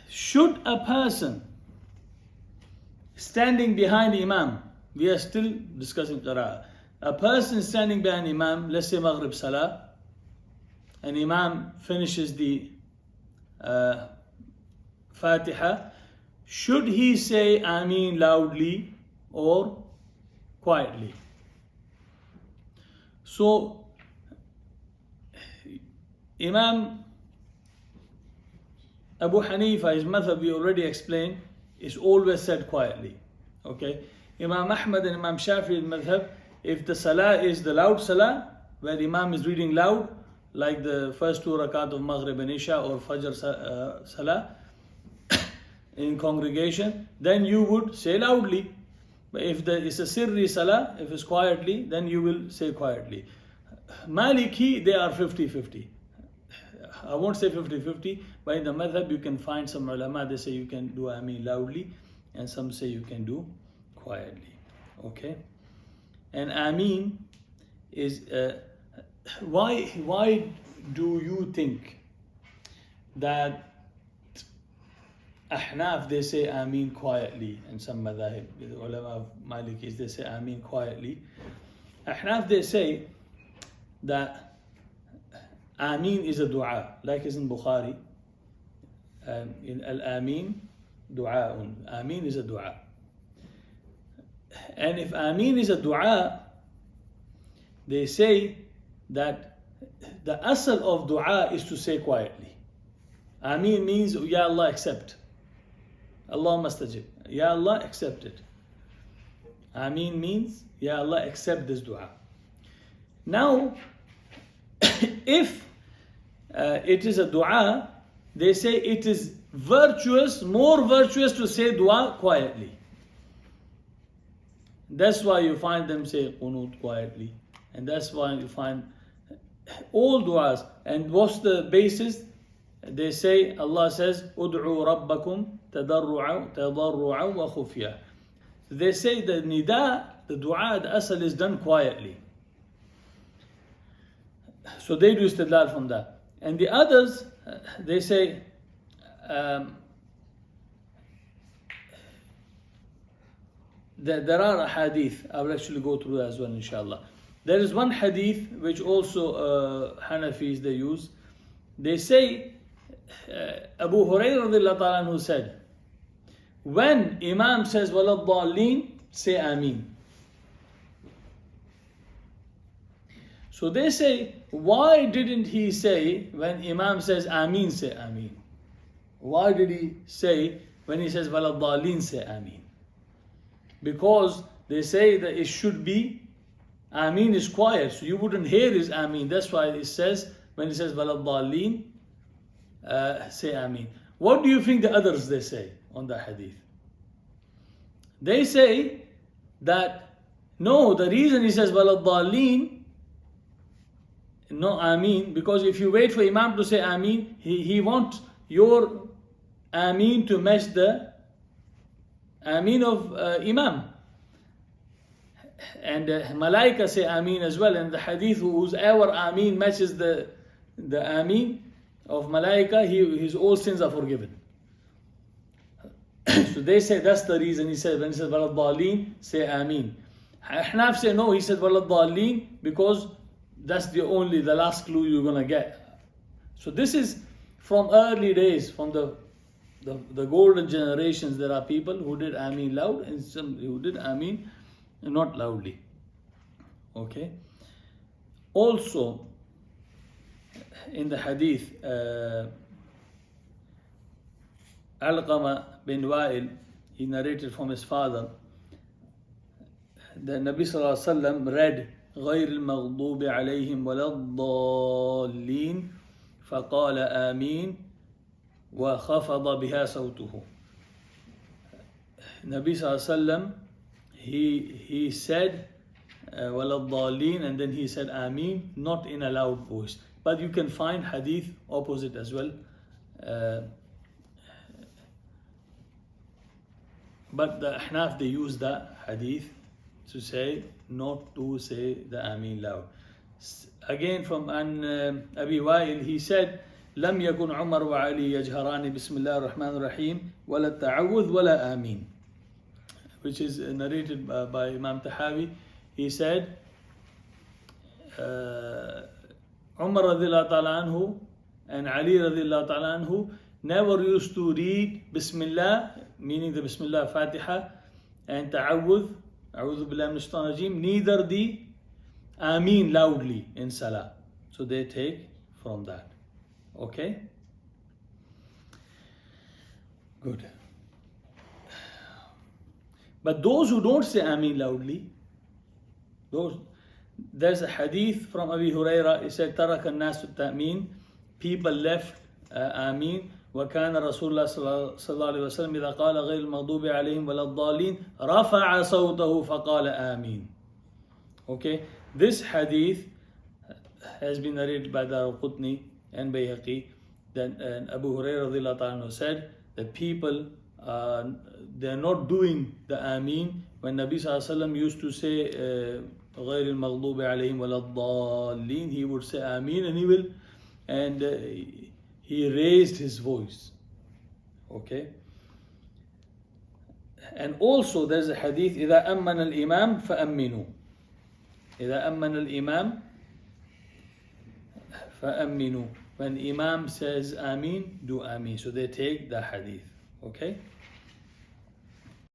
should a person standing behind Imam, we are still discussing Qira'ah, a person standing behind Imam, let's say Maghrib Salah, and Imam finishes the Fatiha, should he say Ameen loudly or quietly? So, Imam Abu Hanifa, his madhab we already explained, is always said quietly. Okay? Imam Ahmad and Imam Shafi'i's madhab, if the salah is the loud salah, where Imam is reading loud, like the first two rakat of Maghrib and Isha or Fajr salah in congregation, then you would say loudly. But if it's a sirri salah, if it's quietly, then you will say quietly. Maliki, they are 50-50. I won't say 50-50, but in the madhab you can find some ulama, they say you can do Ameen loudly, and some say you can do quietly. Okay? And Ameen is, why do you think that Ahnaf, they say Ameen quietly, and some madhahib, the ulama of Malikis, they say Ameen quietly. Ahnaf, they say that Ameen is a dua, like is in Bukhari. In Al-Ameen, du'a'un. Ameen is a dua. And if Ameen is a dua, they say that the asal of dua is to say quietly. Ameen means, Ya Allah, accept. Allahumma stajib. Ya Allah, accept it. Ameen means, Ya Allah, accept this dua. Now, if it is a dua, they say it is virtuous, more virtuous to say dua quietly. That's why you find them say qunut quietly. And that's why you find all du'as. And what's the basis? They say, Allah says, Ud'u rabbakum tadarru'an wa khufya. They say the nida, the dua, the asal is done quietly. So they do istidlal from that. And the others, they say, there are a hadith. I will actually go through that as well, inshallah. There is one hadith which also Hanafis they use. They say, Abu Hurairah radhiyallahu ta'ala anhu said, when Imam says walad dallin, say Ameen. So they say, why didn't he say when Imam says Ameen, say Ameen? Why did he say when he says walad dallin, say Ameen? Because they say that it should be, Ameen is quiet, so you wouldn't hear his Ameen. That's why it says, when he says walad dallin, say Ameen. What do you think the others they say on the hadith? They say that no, the reason he says walad dallin, no Ameen, because if you wait for Imam to say Ameen, he wants your Ameen to match the Ameen of Imam. And Malaika say Ameen as well. And the hadith, whoever Ameen matches the Ameen of Malaika, his all sins are forgiven. So they say that's the reason he said, when he says walad dallin, say Ameen. Ahnaf say no, he said walad dallin because that's the last clue you're gonna get. So this is from early days, from the golden generations. There are people who did Ameen loud and some who did Ameen not loudly. Okay. Also, in the hadith, Alqama bin Wa'il, he narrated from his father, the Nabi Sallallahu Alaihi Wasallam read غير المغضوب عليهم ولا الضالين فقال آمين وخفض بها صوته. Nabi Sallallahu Alaihi Wasallam, he said ولا الضالين, and then he said Ameen, not in a loud voice. But you can find hadith opposite as well. But the Ahnaf, they use the hadith to say not to say the Ameen loud. Again from Abi Wa'il, he said, لم يكن عمر وعلي يجهران بسم الله الرحمن الرحيم ولا التعوذ ولا آمين, which is narrated by Imam Tahawi. He said, Umar radiallahu ta'ala anhu and Ali radiallahu ta'ala anhu never used to read Bismillah, meaning the Bismillah Fatiha, and Ta'awudh, A'udhu Billahi Minash Shaitanir Rajeem, neither the Ameen loudly in Salah. So they take from that. Okay? Good. But those who don't say Ameen loudly, there's a hadith from Abi Huraira. He said, ترك الناس التأمين, people left Ameen. وكان رسول الله صلى الله عليه وسلم إذا قال غير المغضوب عليهم ولا الضالين رفع صوته فقال آمين. Okay, this hadith has been narrated by Daraqutni and Bayhaqi. Then Abu Hurairah radiallahu ta'ala said that people they are not doing the Ameen when Nabi sallallahu alaihi wasallam used to say غير المغضوب عليهم ولا الضالين, he would say Ameen, and he raised his voice. Okay. And also there's a hadith, إذا أمن الإمام فأمنوا. إذا أمن الإمام فأمنوا. When Imam says Ameen, do Ameen. So they take the hadith. Okay.